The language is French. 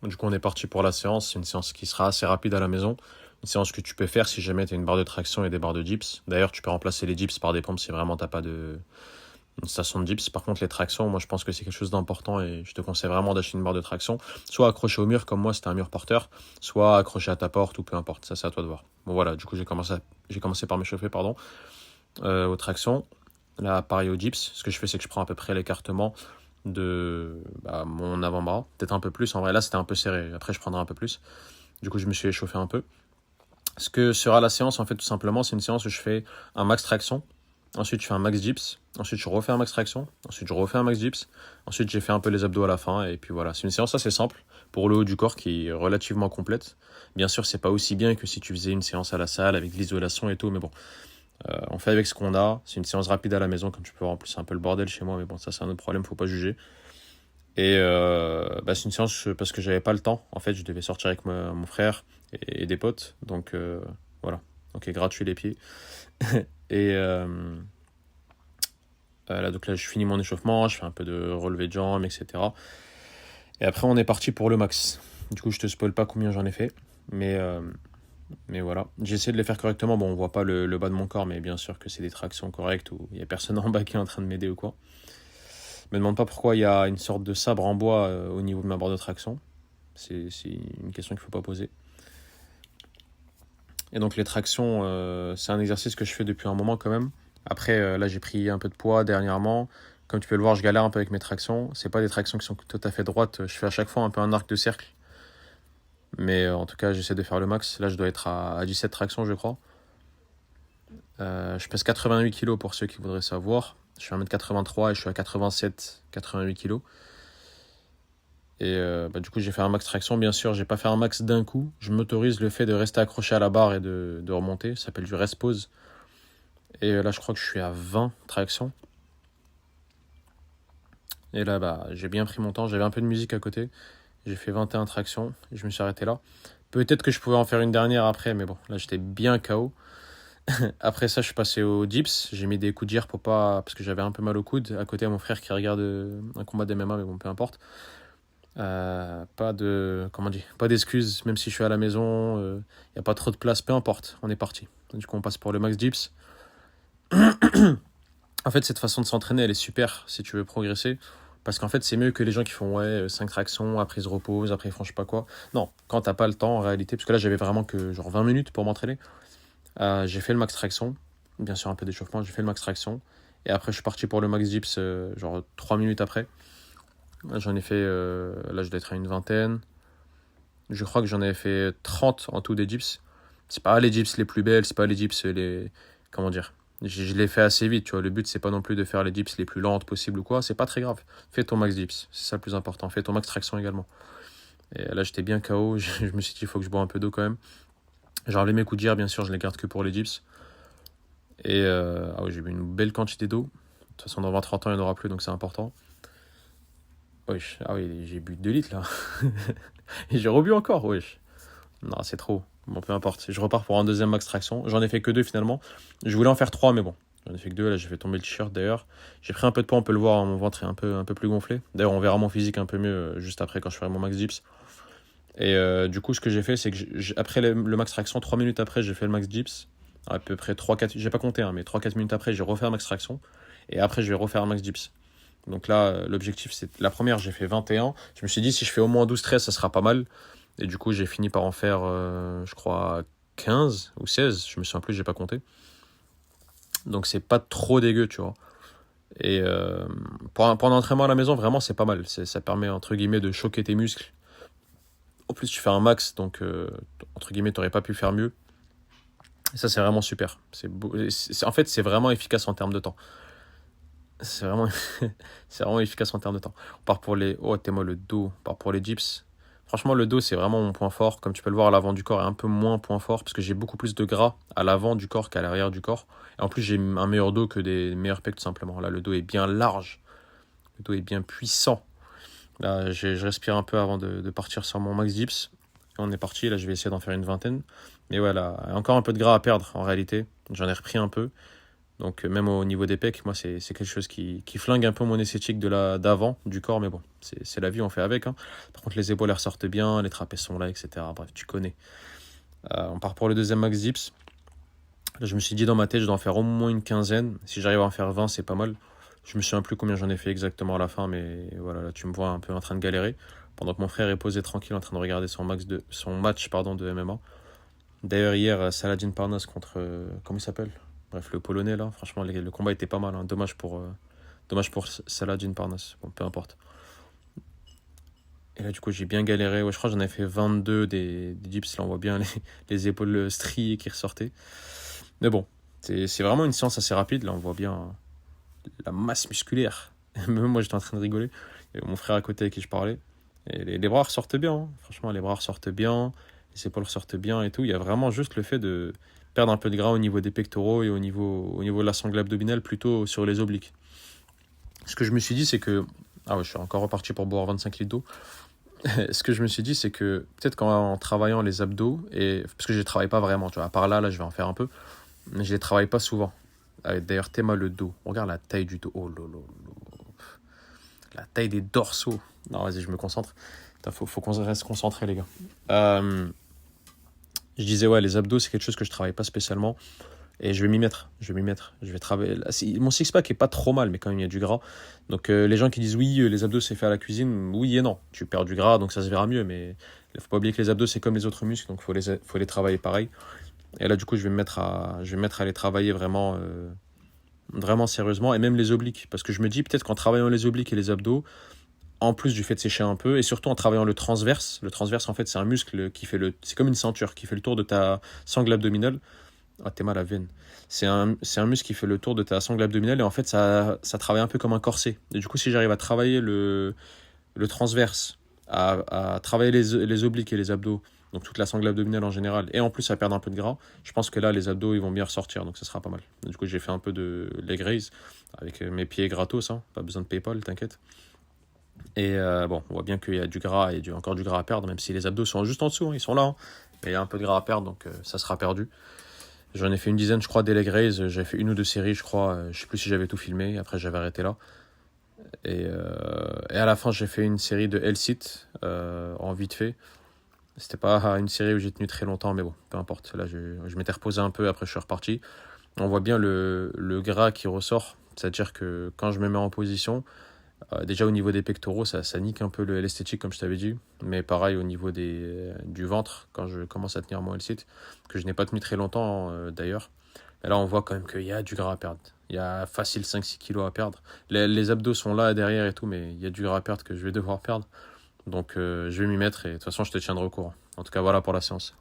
Du coup, on est parti pour la séance. C'est une séance qui sera assez rapide à la maison. Une séance que tu peux faire si jamais tu as une barre de traction et des barres de dips. D'ailleurs, tu peux remplacer les dips par des pompes si vraiment t'as pas une station de dips. Par contre, les tractions, moi je pense que c'est quelque chose d'important et je te conseille vraiment d'acheter une barre de traction. Soit accroché au mur, comme moi, c'était un mur porteur, soit accroché à ta porte ou peu importe. Ça, c'est à toi de voir. Bon, voilà, du coup, j'ai commencé par m'échauffer, pardon, aux tractions. Là, pareil aux dips. Ce que je fais, c'est que je prends à peu près l'écartement de mon avant-bras. Peut-être un peu plus. En vrai, là, c'était un peu serré. Après, je prendrai un peu plus. Du coup, je me suis échauffé un peu. Ce que sera la séance, en fait, tout simplement, c'est une séance où je fais un max traction. Ensuite, je fais un max dips. Ensuite, je refais un max traction. Ensuite, je refais un max dips. Ensuite, j'ai fait un peu les abdos à la fin. Et puis voilà, c'est une séance assez simple pour le haut du corps qui est relativement complète. Bien sûr, c'est pas aussi bien que si tu faisais une séance à la salle avec de l'isolation et tout. Mais bon, on fait avec ce qu'on a. C'est une séance rapide à la maison, comme tu peux voir. En plus, c'est un peu le bordel chez moi. Mais bon, ça, c'est un autre problème. Faut pas juger. Et c'est une séance parce que j'avais pas le temps. En fait, je devais sortir avec mon frère et des potes. Donc voilà. Donc gratuit les pieds. Et là, donc là, je finis mon échauffement, je fais un peu de relevé de jambes, etc. Et après, on est parti pour le max. Du coup, je te spoil pas combien j'en ai fait. Mais, euh, mais voilà. J'ai essayé de les faire correctement. Bon, on voit pas le bas de mon corps, mais bien sûr que c'est des tractions correctes où il y a personne en bas qui est en train de m'aider ou quoi. Me demande pas pourquoi il y a une sorte de sabre en bois au niveau de ma barre de traction. C'est une question qu'il faut pas poser. Et donc les tractions, c'est un exercice que je fais depuis un moment quand même. Après, là j'ai pris un peu de poids dernièrement. Comme tu peux le voir, je galère un peu avec mes tractions. C'est pas des tractions qui sont tout à fait droites. Je fais à chaque fois un peu un arc de cercle. Mais en tout cas, j'essaie de faire le max. Là, je dois être à 17 tractions, je crois. Je pèse 88 kilos pour ceux qui voudraient savoir. Je suis 1m83 et je suis à 87, 88 kilos. Et du coup, j'ai fait un max traction. Bien sûr, j'ai pas fait un max d'un coup. Je m'autorise le fait de rester accroché à la barre et de remonter. Ça s'appelle du rest pause. Et là, je crois que je suis à 20 tractions. Et là, j'ai bien pris mon temps. J'avais un peu de musique à côté. J'ai fait 21 tractions. Et je me suis arrêté là. Peut-être que je pouvais en faire une dernière après, mais bon, là, j'étais bien KO. Après ça, je suis passé aux dips. J'ai mis des coups de gire pour pas, parce que j'avais un peu mal au coude. À côté, à mon frère qui regarde un combat de MMA, mais bon, peu importe. Pas de, comment on dit, pas d'excuses, même si je suis à la maison. Y a pas trop de place, peu importe. On est parti. Du coup, on passe pour le max dips. En fait, cette façon de s'entraîner, elle est super si tu veux progresser. Parce qu'en fait, c'est mieux que les gens qui font 5 tractions, après ils se reposent, après ils font je sais pas quoi. Non, quand t'as pas le temps en réalité, parce que là j'avais vraiment que genre 20 minutes pour m'entraîner, j'ai fait le max traction, bien sûr un peu d'échauffement, j'ai fait le max traction. Et après je suis parti pour le max dips, genre 3 minutes après. Là, j'en ai fait, là je dois être à une vingtaine. Je crois que j'en avais fait 30 en tout des dips. C'est pas les dips les plus belles, c'est pas les dips les. Comment dire, je l'ai fait assez vite, tu vois. Le but, c'est pas non plus de faire les dips les plus lentes possibles ou quoi. C'est pas très grave. Fais ton max dips, c'est ça le plus important. Fais ton max traction également. Et là, j'étais bien KO. Je me suis dit, il faut que je bois un peu d'eau quand même. J'ai enlevé mes coups de gire, bien sûr, je les garde que pour les dips. Et ah oui, j'ai bu une belle quantité d'eau. De toute façon, dans 20-30 ans, il n'y en aura plus, donc c'est important. Wesh. Ah oui, j'ai bu 2 litres là. Et j'ai rebu encore, wesh. Non, c'est trop. Bon, peu importe. Je repars pour un deuxième max traction. J'en ai fait que 2 finalement. Je voulais en faire 3, mais bon. J'en ai fait que 2. Là, j'ai fait tomber le t-shirt d'ailleurs. J'ai pris un peu de poids, on peut le voir. Mon ventre est un peu plus gonflé. D'ailleurs, on verra mon physique un peu mieux juste après quand je ferai mon max dips. Et du coup, ce que j'ai fait, c'est que après le max traction, 3 minutes après, j'ai fait le max dips. À peu près 3-4. J'ai pas compté, hein, mais 3-4 minutes après, j'ai refait un max traction. Et après, je vais refaire un max dips. Donc là, l'objectif, c'est. La première, j'ai fait 21. Je me suis dit, si je fais au moins 12-13, ça sera pas mal. Et du coup, j'ai fini par en faire, je crois, 15 ou 16. Je me souviens plus, j'ai pas compté. Donc, c'est pas trop dégueu, tu vois. Et pour un entraînement à la maison, vraiment, c'est pas mal. Ça permet, entre guillemets, de choquer tes muscles. En plus, tu fais un max, donc, entre guillemets, t'aurais pas pu faire mieux. Et ça, c'est vraiment super. En fait, c'est vraiment efficace en termes de temps. C'est vraiment, c'est vraiment efficace en termes de temps. On part pour les. Oh, t'es moi le dos. On part pour les dips. Franchement, le dos, c'est vraiment mon point fort. Comme tu peux le voir, à l'avant du corps est un peu moins point fort parce que j'ai beaucoup plus de gras à l'avant du corps qu'à l'arrière du corps. Et en plus, j'ai un meilleur dos que des meilleurs pecs, tout simplement. Là, le dos est bien large. Le dos est bien puissant. Là, je respire un peu avant de partir sur mon max dips. Et on est parti. Là, je vais essayer d'en faire une vingtaine. Mais voilà, encore un peu de gras à perdre en réalité. J'en ai repris un peu. Donc même au niveau des pecs, moi c'est quelque chose qui flingue un peu mon esthétique d'avant, du corps, mais bon, c'est la vie, on fait avec, hein. Par contre les épaules elles ressortent bien, les trapèzes sont là, etc. Bref, tu connais. On part pour le deuxième max dips. Là, je me suis dit dans ma tête, je dois en faire au moins une quinzaine. Si j'arrive à en faire 20, c'est pas mal. Je me souviens plus combien j'en ai fait exactement à la fin, mais voilà, là tu me vois un peu en train de galérer. Pendant que mon frère est posé tranquille en train de regarder son match de MMA. D'ailleurs, hier, Saladin Parnasse contre. Comment il s'appelle? Bref, le Polonais, là. Franchement, le combat était pas mal, hein. Dommage pour Saladin Parnasse. Bon, peu importe. Et là, du coup, j'ai bien galéré. Ouais, je crois que j'en ai fait 22 des dips. Là, on voit bien les épaules striées qui ressortaient. Mais bon, c'est vraiment une séance assez rapide. Là, on voit bien la masse musculaire. Même moi, j'étais en train de rigoler. Et mon frère à côté avec qui je parlais. Et les bras ressortent bien, hein. Franchement, les bras ressortent bien. Les épaules ressortent bien et tout. Il y a vraiment juste le fait de perdre un peu de gras au niveau des pectoraux et au niveau de la sangle abdominale, plutôt sur les obliques. Ce que je me suis dit, c'est que. Ah ouais, je suis encore reparti pour boire 25 litres d'eau. Ce que je me suis dit, c'est que peut-être qu'en travaillant les abdos, parce que je ne les travaille pas vraiment, tu vois, à part là, je vais en faire un peu, mais je ne les travaille pas souvent. D'ailleurs, Théma, le dos. Regarde la taille du dos. Oh lolo. La taille des dorsaux. Non, vas-y, je me concentre. Faut qu'on reste concentré, les gars. Je disais, ouais, les abdos, c'est quelque chose que je travaille pas spécialement. Et je vais m'y mettre. Je vais travailler. Là, mon six-pack est pas trop mal, mais quand même, il y a du gras. Donc, les gens qui disent, oui, les abdos, c'est fait à la cuisine, oui et non. Tu perds du gras, donc ça se verra mieux. Mais il faut pas oublier que les abdos, c'est comme les autres muscles, donc faut les travailler pareil. Et là, du coup, je vais me mettre à les travailler vraiment, vraiment sérieusement. Et même les obliques. Parce que je me dis, peut-être qu'en travaillant les obliques et les abdos, en plus du fait de sécher un peu, et surtout en travaillant le transverse. Le transverse, en fait, c'est un muscle qui fait c'est comme une ceinture, qui fait le tour de ta sangle abdominale. Ah, t'es mal à la veine. C'est un muscle qui fait le tour de ta sangle abdominale, et en fait, ça travaille un peu comme un corset. Et du coup, si j'arrive à travailler le transverse, à travailler les obliques et les abdos, donc toute la sangle abdominale en général, et en plus à perdre un peu de gras, je pense que là, les abdos, ils vont bien ressortir, donc ça sera pas mal. Du coup, j'ai fait un peu de leg raise, avec mes pieds gratos, hein, pas besoin de PayPal, t'inquiète. Et bon, on voit bien qu'il y a du gras et encore du gras à perdre, même si les abdos sont juste en dessous, hein, ils sont là, hein. Mais il y a un peu de gras à perdre, donc ça sera perdu. J'en ai fait une dizaine, je crois, des leg raise. J'avais fait une ou deux séries, je crois. Je sais plus si j'avais tout filmé. Après, j'avais arrêté là. Et à la fin, j'ai fait une série de L-sit en vite fait. C'était pas une série où j'ai tenu très longtemps, mais bon, peu importe. Là, je m'étais reposé un peu, après je suis reparti. On voit bien le gras qui ressort. C'est-à-dire que quand je me mets en position, déjà au niveau des pectoraux, ça nique un peu l'esthétique comme je t'avais dit. Mais pareil au niveau du ventre, quand je commence à tenir mon L-sit, que je n'ai pas tenu très longtemps d'ailleurs. Et là on voit quand même qu'il y a du gras à perdre. Il y a facile 5-6 kilos à perdre. Les abdos sont là derrière et tout, mais il y a du gras à perdre que je vais devoir perdre. Donc je vais m'y mettre et de toute façon je te tiendrai au courant. En tout cas voilà pour la séance.